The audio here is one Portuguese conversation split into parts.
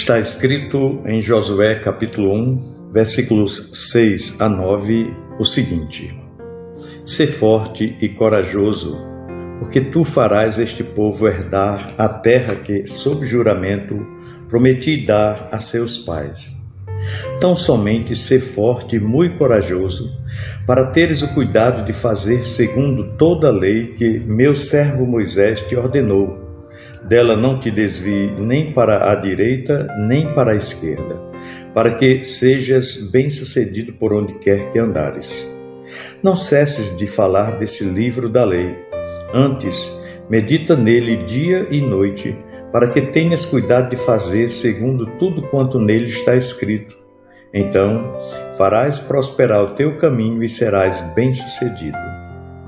Está escrito em Josué capítulo 1, versículos 6 a 9, o seguinte: Sê forte e corajoso, porque tu farás este povo herdar a terra que, sob juramento, prometi dar a seus pais. Tão somente sê forte e muito corajoso, para teres o cuidado de fazer segundo toda a lei que meu servo Moisés te ordenou. Dela não te desvie nem para a direita, nem para a esquerda, para que sejas bem-sucedido por onde quer que andares. Não cesses de falar desse livro da lei. Antes, medita nele dia e noite, para que tenhas cuidado de fazer segundo tudo quanto nele está escrito. Então, farás prosperar o teu caminho e serás bem-sucedido.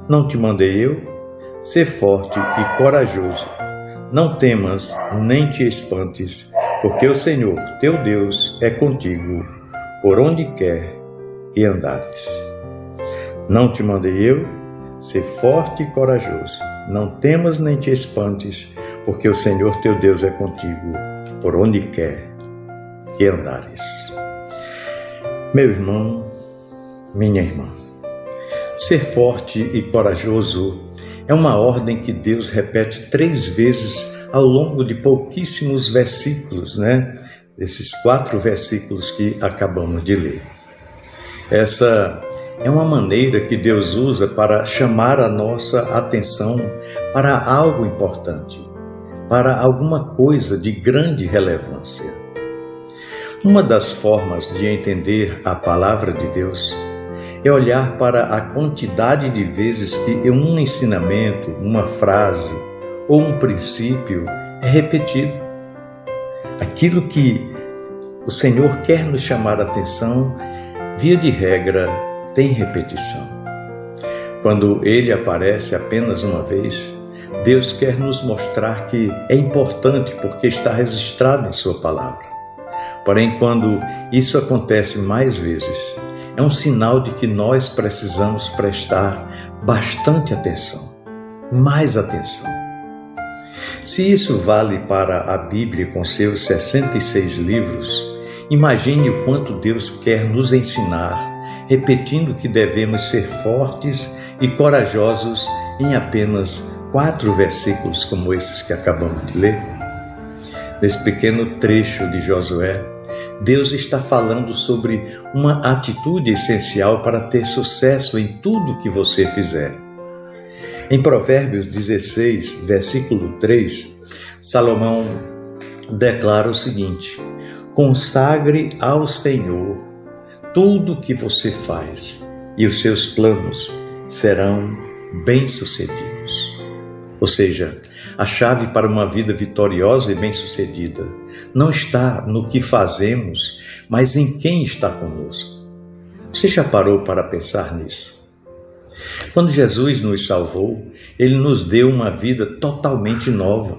Não te mandei eu? Sê forte e corajoso. Não temas, nem te espantes, porque o Senhor, teu Deus, é contigo, por onde quer que andares. Não te mandei eu? Sê forte e corajoso. Não temas, nem te espantes, porque o Senhor, teu Deus, é contigo, por onde quer que andares. Meu irmão, minha irmã, ser forte e corajoso é uma ordem que Deus repete 3 vezes ao longo de pouquíssimos versículos, Desses 4 versículos que acabamos de ler. Essa é uma maneira que Deus usa para chamar a nossa atenção para algo importante, para alguma coisa de grande relevância. Uma das formas de entender a palavra de Deus é olhar para a quantidade de vezes que um ensinamento, uma frase ou um princípio é repetido. Aquilo que o Senhor quer nos chamar a atenção, via de regra, tem repetição. Quando Ele aparece apenas uma vez, Deus quer nos mostrar que é importante porque está registrado em Sua palavra. Porém, quando isso acontece mais vezes, é um sinal de que nós precisamos prestar bastante atenção, mais atenção. Se isso vale para a Bíblia com seus 66 livros, imagine o quanto Deus quer nos ensinar, repetindo que devemos ser fortes e corajosos em apenas 4 versículos como esses que acabamos de ler. Nesse pequeno trecho de Josué, Deus está falando sobre uma atitude essencial para ter sucesso em tudo que você fizer. Em Provérbios 16, versículo 3, Salomão declara o seguinte: consagre ao Senhor tudo o que você faz, e os seus planos serão bem-sucedidos. Ou seja, a chave para uma vida vitoriosa e bem-sucedida não está no que fazemos, mas em quem está conosco. Você já parou para pensar nisso? Quando Jesus nos salvou, Ele nos deu uma vida totalmente nova.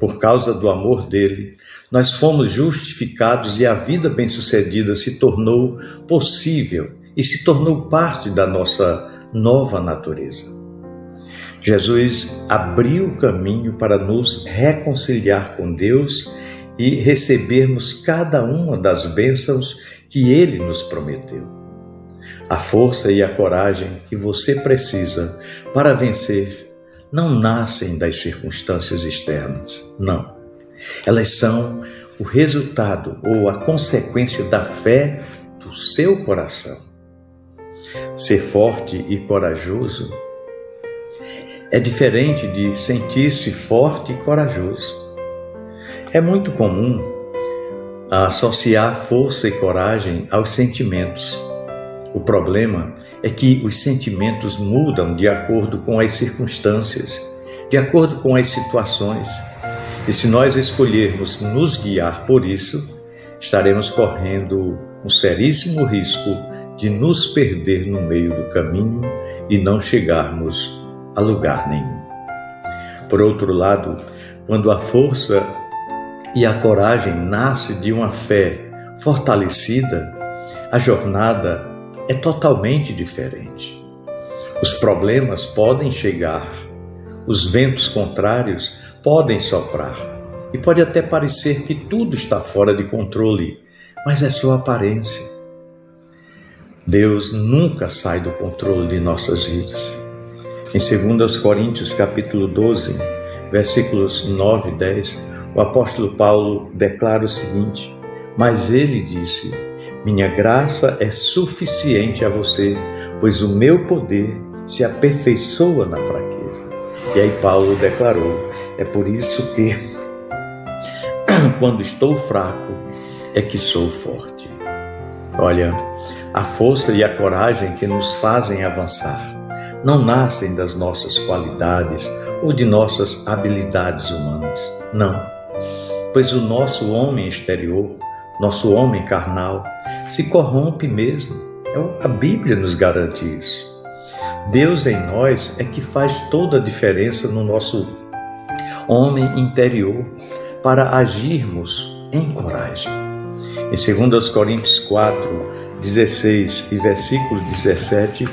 Por causa do amor dele, nós fomos justificados e a vida bem-sucedida se tornou possível e se tornou parte da nossa nova natureza. Jesus abriu o caminho para nos reconciliar com Deus e recebermos cada uma das bênçãos que Ele nos prometeu. A força e a coragem que você precisa para vencer não nascem das circunstâncias externas, não. Elas são o resultado ou a consequência da fé do seu coração. Ser forte e corajoso é diferente de sentir-se forte e corajoso. É muito comum associar força e coragem aos sentimentos. O problema é que os sentimentos mudam de acordo com as circunstâncias, de acordo com as situações. E se nós escolhermos nos guiar por isso, estaremos correndo um seríssimo risco de nos perder no meio do caminho e não chegarmos a lugar nenhum. Por outro lado, quando a força e a coragem nasce de uma fé fortalecida, a jornada é totalmente diferente. Os problemas podem chegar, os ventos contrários podem soprar, E pode até parecer que tudo está fora de controle, mas é só aparência. Deus nunca sai do controle de nossas vidas. Em 2 Coríntios capítulo 12, versículos 9 e 10, o apóstolo Paulo declara o seguinte: mas ele disse: minha graça é suficiente a você, pois o meu poder se aperfeiçoa na fraqueza. E aí Paulo declarou: é por isso que quando estou fraco é que sou forte. Olha, a força e a coragem que nos fazem avançar não nascem das nossas qualidades ou de nossas habilidades humanas. Não, pois o nosso homem exterior, nosso homem carnal, se corrompe mesmo. A Bíblia nos garante isso. Deus em nós é que faz toda a diferença no nosso homem interior para agirmos em coragem. Em 2 Coríntios 4, 16 e versículo 17,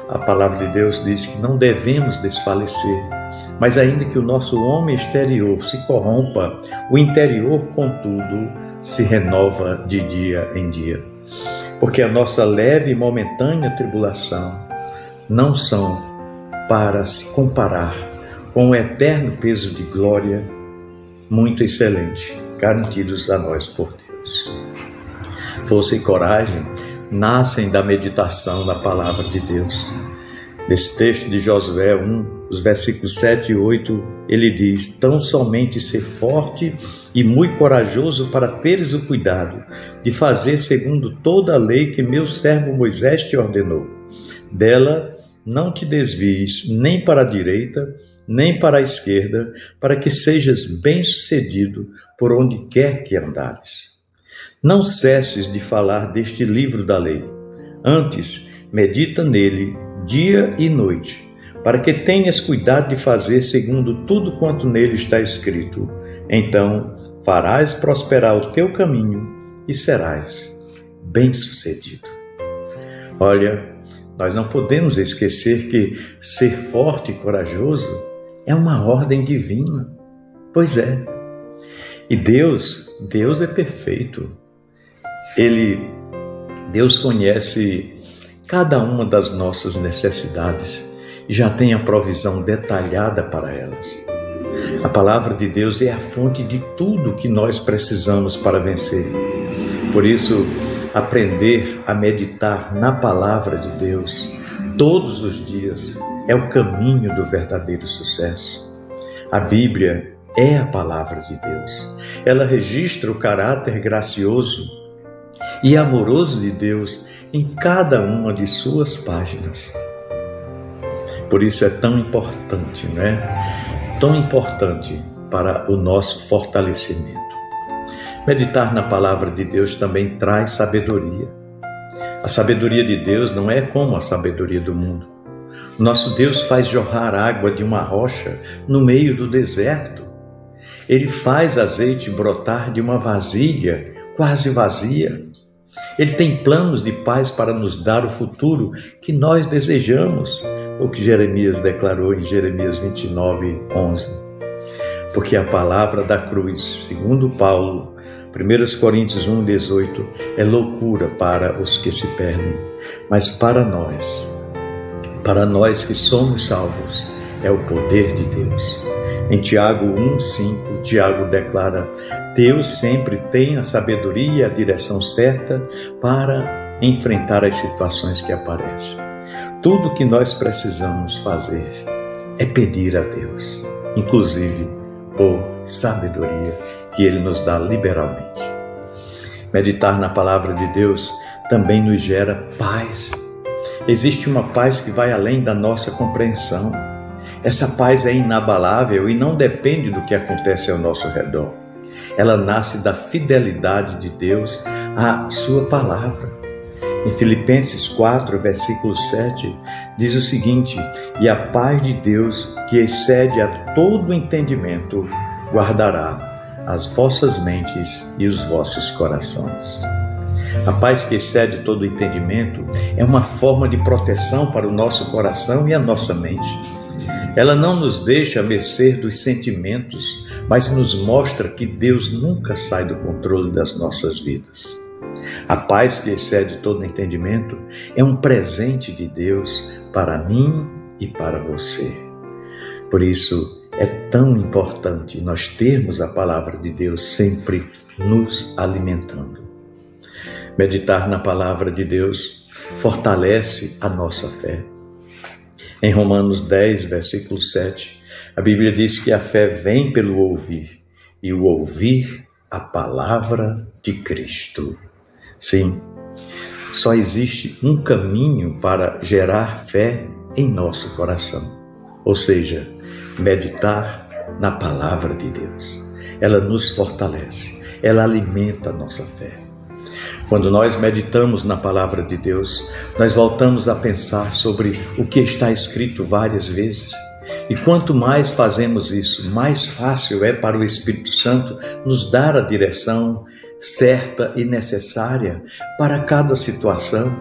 a palavra de Deus diz que não devemos desfalecer, mas ainda que o nosso homem exterior se corrompa, o interior, contudo, se renova de dia em dia. Porque a nossa leve e momentânea tribulação não são para se comparar com o eterno peso de glória muito excelente, garantidos a nós por Deus. Força e coragem nascem da meditação na palavra de Deus. Nesse texto de Josué 1, os versículos 7 e 8, ele diz: tão somente ser forte e muito corajoso para teres o cuidado de fazer segundo toda a lei que meu servo Moisés te ordenou. Dela não te desvies nem para a direita, nem para a esquerda, para que sejas bem-sucedido por onde quer que andares. Não cesses de falar deste livro da lei. Antes, medita nele dia e noite, para que tenhas cuidado de fazer segundo tudo quanto nele está escrito. Então farás prosperar o teu caminho e serás bem-sucedido. Olha, nós não podemos esquecer que ser forte e corajoso é uma ordem divina. Pois é. E Deus é perfeito. Deus conhece cada uma das nossas necessidades e já tem a provisão detalhada para elas. A palavra de Deus é a fonte de tudo que nós precisamos para vencer. Por isso, aprender a meditar na palavra de Deus todos os dias é o caminho do verdadeiro sucesso. A Bíblia é a palavra de Deus. Ela registra o caráter gracioso e amoroso de Deus em cada uma de suas páginas. Por isso é tão importante, Tão importante para o nosso fortalecimento. Meditar na palavra de Deus também traz sabedoria. A sabedoria de Deus não é como a sabedoria do mundo. O nosso Deus faz jorrar água de uma rocha no meio do deserto. Ele faz azeite brotar de uma vasilha quase vazia. Ele tem planos de paz para nos dar o futuro que nós desejamos, o que Jeremias declarou em Jeremias 29, 11. Porque a palavra da cruz, segundo Paulo, 1 Coríntios 1, 18, é loucura para os que se perdem, mas para nós que somos salvos, é o poder de Deus. Em Tiago 1, 5, Tiago declara: Deus sempre tem a sabedoria e a direção certa para enfrentar as situações que aparecem. Tudo o que nós precisamos fazer é pedir a Deus, inclusive por sabedoria, que Ele nos dá liberalmente. Meditar na palavra de Deus também nos gera paz. Existe uma paz que vai além da nossa compreensão. Essa paz é inabalável e não depende do que acontece ao nosso redor. Ela nasce da fidelidade de Deus à sua palavra. Em Filipenses 4, versículo 7, diz o seguinte: e a paz de Deus, que excede a todo entendimento, guardará as vossas mentes e os vossos corações. A paz que excede todo entendimento é uma forma de proteção para o nosso coração e a nossa mente. Ela não nos deixa à mercê dos sentimentos mas nos mostra que Deus nunca sai do controle das nossas vidas. A paz que excede todo entendimento é um presente de Deus para mim e para você. Por isso, é tão importante nós termos a palavra de Deus sempre nos alimentando. Meditar na palavra de Deus fortalece a nossa fé. Em Romanos 10, versículo 7, a Bíblia diz que a fé vem pelo ouvir, e o ouvir a palavra de Cristo. Sim, só existe um caminho para gerar fé em nosso coração, ou seja, meditar na palavra de Deus. Ela nos fortalece, ela alimenta a nossa fé. Quando nós meditamos na palavra de Deus, nós voltamos a pensar sobre o que está escrito várias vezes. E quanto mais fazemos isso, mais fácil é para o Espírito Santo nos dar a direção certa e necessária para cada situação,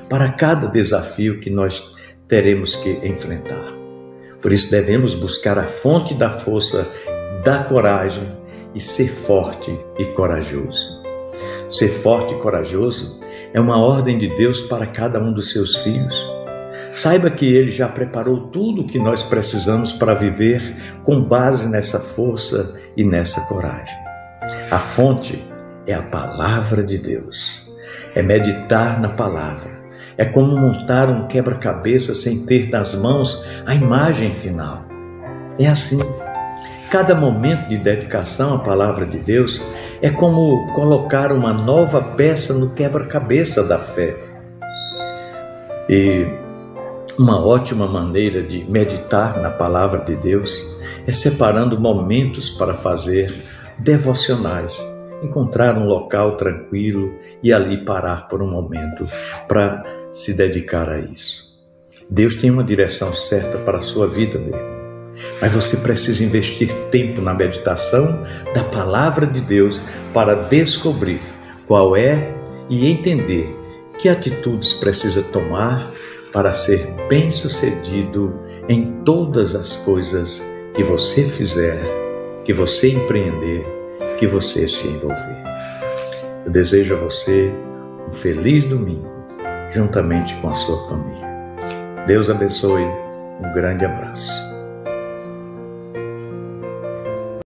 para cada desafio que nós teremos que enfrentar. Por isso devemos buscar a fonte da força, da coragem e ser forte e corajoso. Ser forte e corajoso é uma ordem de Deus para cada um dos seus filhos. Saiba que Ele já preparou tudo o que nós precisamos para viver com base nessa força e nessa coragem. A fonte é a palavra de Deus. É meditar na palavra. É como montar um quebra-cabeça sem ter nas mãos a imagem final. É assim. Cada momento de dedicação à palavra de Deus é como colocar uma nova peça no quebra-cabeça da fé. E uma ótima maneira de meditar na palavra de Deus é separando momentos para fazer devocionais. Encontrar um local tranquilo e ali parar por um momento para se dedicar a isso. Deus tem uma direção certa para a sua vida, meu irmão. Mas você precisa investir tempo na meditação da palavra de Deus para descobrir qual é e entender que atitudes precisa tomar para ser bem-sucedido em todas as coisas que você fizer, que você empreender, que você se envolver. Eu desejo a você um feliz domingo, juntamente com a sua família. Deus abençoe, um grande abraço.